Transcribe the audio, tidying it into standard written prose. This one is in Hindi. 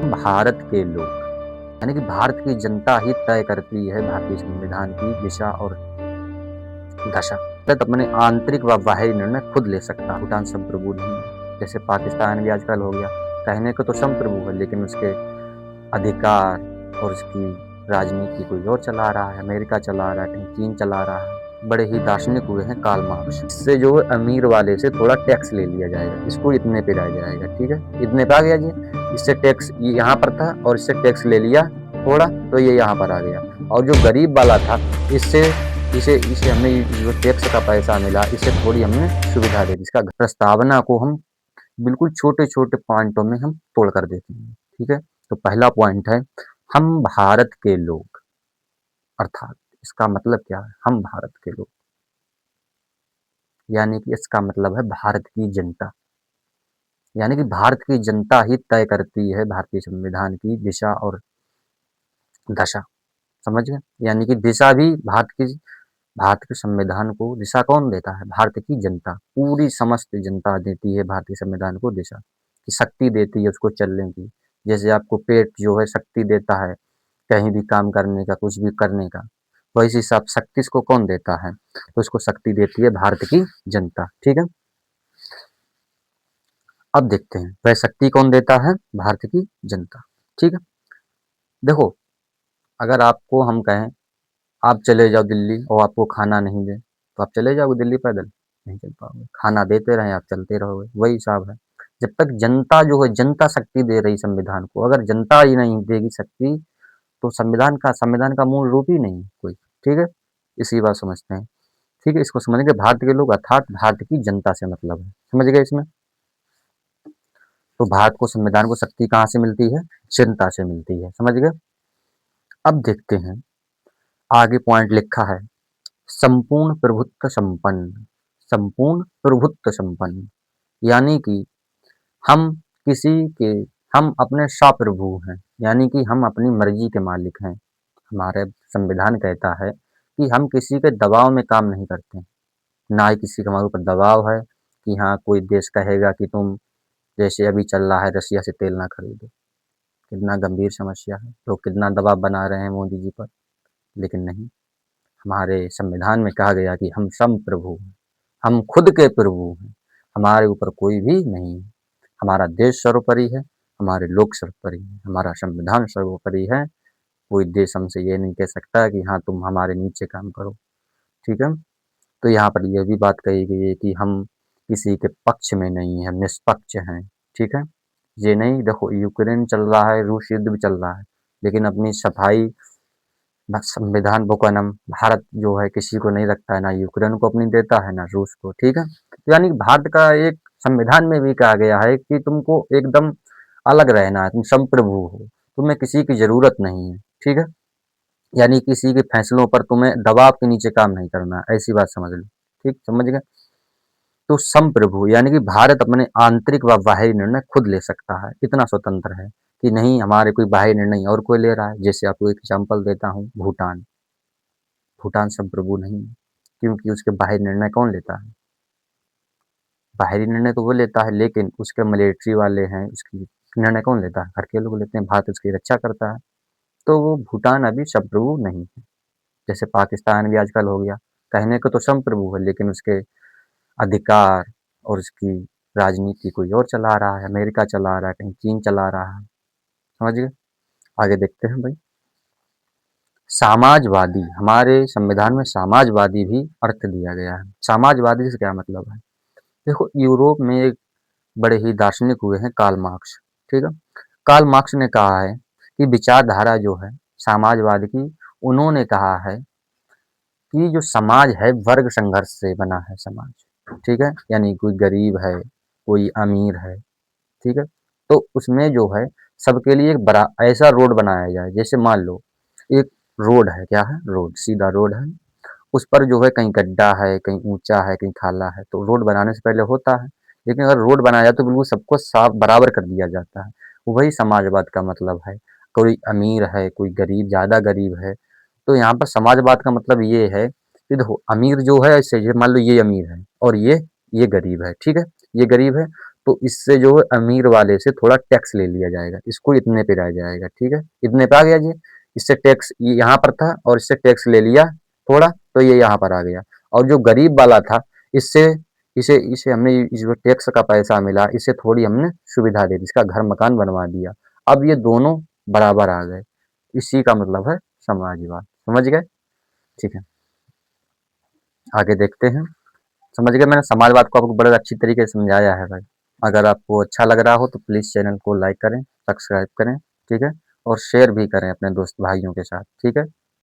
हम भारत के लोग यानी कि भारत की जनता ही तय करती है भारतीय संविधान की दिशा और दशा। भारत अपने आंतरिक व बाहरी निर्णय खुद ले सकता है, भूटान संप्रभु नहीं है। जैसे पाकिस्तान भी आजकल हो गया, कहने को तो संप्रभु है लेकिन उसके अधिकार और उसकी राजनीति कोई और चला रहा है, अमेरिका चला रहा है, कहीं चीन चला रहा है। बड़े ही दार्शनिक हुए हैं कार्ल मार्क्स। इससे जो है अमीर वाले से थोड़ा टैक्स ले लिया जाएगा, इसको इतने पे रह जाएगा, ठीक है, इतने पे आ गया जी, इससे टैक्स यहाँ पर था और इससे टैक्स ले लिया थोड़ा तो ये यहाँ पर आ गया। और जो गरीब वाला था इससे इसे इसे हमें जो टैक्स का पैसा मिला इससे थोड़ी हमने सुविधा दे दी। इसका प्रस्तावना को हम बिल्कुल छोटे-छोटे पॉइंटों में हम तोड़ कर देते हैं, ठीक है। तो पहला पॉइंट है, हम भारत के लोग, अर्थात इसका मतलब क्या है, हम भारत के लोग, यानी कि इसका मतलब है भारत की जनता, यानी कि भारत की जनता ही तय करती है भारतीय संविधान की दिशा और दशा, समझ गए। यानी कि दिशा भी भारत के संविधान को दिशा कौन देता है, भारत की जनता, पूरी समस्त जनता देती है भारतीय संविधान को दिशा की, शक्ति देती है उसको चलने की। जैसे आपको पेट जो है शक्ति देता है कहीं भी काम करने का, कुछ भी करने का, तो इसी हिसाब शक्ति इसको कौन देता है, तो इसको शक्ति देती है भारत की जनता, ठीक है। अब देखते हैं वह शक्ति कौन देता है, भारत की जनता, ठीक है। देखो, अगर आपको हम कहें आप चले जाओ दिल्ली और आपको खाना नहीं दे तो आप चले जाओगे दिल्ली पैदल, नहीं चल पाओगे। खाना देते रहें आप चलते रहोगे, वही हिसाब है। जब तक जनता जो है, जनता शक्ति दे रही संविधान को, अगर जनता ही नहीं देगी शक्ति तो संविधान का मूल रूप ही नहीं है कोई, ठीक है। इसी बात समझते हैं, ठीक है। इसको समझेंगे, भारत के लोग अर्थात भारत की जनता से मतलब है, समझ गए इसमें। तो भारत को संविधान को शक्ति कहाँ से मिलती है, जनता से मिलती है, समझ गए। अब देखते हैं आगे पॉइंट लिखा है, संपूर्ण प्रभुत्व संपन्न, संपूर्ण प्रभुत्व संपन्न, यानी कि हम किसी के हम अपने स्वप्रभु हैं, यानी कि हम अपनी मर्जी के मालिक हैं। हमारे संविधान कहता है कि हम किसी के दबाव में काम नहीं करते, ना ही किसी का हमारे ऊपर दबाव है कि हाँ कोई देश कहेगा कि तुम, जैसे अभी चल रहा है रसिया से तेल ना खरीदो, कितना गंभीर समस्या है, लोग कितना दबाव बना रहे हैं मोदी जी पर, लेकिन नहीं, हमारे संविधान में कहा गया कि हम संप्रभु हैं, हम खुद के प्रभु हैं, हमारे ऊपर कोई भी नहीं है। हमारा देश सर्वोपरि है, हमारे लोग सर्वोपरि हैं, हमारा संविधान सर्वोपरि है। कोई देश हमसे ये नहीं कह सकता कि हाँ तुम हमारे नीचे काम करो, ठीक है। तो यहाँ पर यह भी बात कही गई है कि हम किसी के पक्ष में नहीं हैं, हम निष्पक्ष हैं, ठीक है। ये नहीं, देखो यूक्रेन चल रहा है, रूस युद्ध भी चल रहा है, लेकिन अपनी सफाई संविधान वोकनम भारत जो है किसी को नहीं रखता है, ना यूक्रेन को अपनी देता है ना रूस को, ठीक है। तो यानी भारत का एक संविधान में भी कहा गया है कि तुमको एकदम अलग रहना है, तुम संप्रभु हो, तुम्हें किसी की जरूरत नहीं है, ठीक है। यानी किसी के फैसलों पर तुम्हें दबाव के नीचे काम नहीं करना, ऐसी बात समझ लो, ठीक, समझ गए। तो संप्रभु यानी कि भारत अपने आंतरिक व बाहरी निर्णय खुद ले सकता है, इतना स्वतंत्र है कि नहीं हमारे कोई बाहरी निर्णय और कोई ले रहा है। जैसे आपको एक एग्जाम्पल देता हूँ, भूटान, भूटान संप्रभु नहीं है, क्योंकि उसके बाहरी निर्णय कौन लेता है, बाहरी निर्णय तो वो लेता है लेकिन उसके मिलिट्री वाले हैं, उसकी निर्णय कौन लेता है, घर के लोग लेते हैं, भारत उसकी रक्षा करता है। तो वो भूटान अभी संप्रभु नहीं है। जैसे पाकिस्तान भी आजकल हो गया, कहने को तो संप्रभु है लेकिन उसके अधिकार और उसकी राजनीति कोई और चला रहा है, अमेरिका चला रहा है, कहीं चीन चला रहा है, समझ गए। आगे देखते हैं भाई, समाजवादी, हमारे संविधान में समाजवादी भी अर्थ दिया गया है। समाजवादी से क्या मतलब है, देखो यूरोप में एक बड़े ही दार्शनिक हुए हैं कार्ल मार्क्स, ठीक है। कार्ल मार्क्स ने कहा है कि विचारधारा जो है समाजवाद की, उन्होंने कहा है कि जो समाज है वर्ग संघर्ष से बना है समाज, ठीक है। यानी कोई गरीब है, कोई अमीर है, ठीक है। तो उसमें जो है सबके लिए एक बड़ा ऐसा रोड बनाया जाए, जैसे मान लो एक रोड है, क्या है, रोड, सीधा रोड है, उस पर जो है कहीं गड्ढा है, कहीं ऊंचा है, कहीं खाला है, तो रोड बनाने से पहले होता है, लेकिन अगर रोड बनाया जाए तो बिल्कुल सबको साफ बराबर कर दिया जाता है। वही समाजवाद का मतलब है। कोई अमीर है, कोई गरीब, ज़्यादा गरीब है, तो यहाँ पर समाजवाद का मतलब ये है कि देखो अमीर जो है, ऐसे ये मान लो ये अमीर है और ये गरीब है, ठीक है, ये गरीब है, तो इससे जो है अमीर वाले से थोड़ा टैक्स ले लिया जाएगा, इसको इतने पे रह जाएगा, ठीक है, इतने पे आ गया जी। इससे टैक्स यहाँ पर था और इससे टैक्स ले लिया थोड़ा, तो ये यहाँ पर आ गया। और जो गरीब वाला था, इससे इसे इसे हमने जो टैक्स का पैसा मिला, इससे थोड़ी हमने सुविधा दे दी, इसका घर मकान बनवा दिया। अब ये दोनों बराबर आ गए, इसी का मतलब है समाजवाद। समझ गए? ठीक है, आगे देखते हैं। समझ गए? मैंने समाजवाद को आपको बड़े अच्छी तरीके से समझाया है भाई। अगर आपको अच्छा लग रहा हो तो प्लीज़ चैनल को लाइक करें, सब्सक्राइब करें, ठीक है? और शेयर भी करें अपने दोस्त भाइयों के साथ, ठीक है?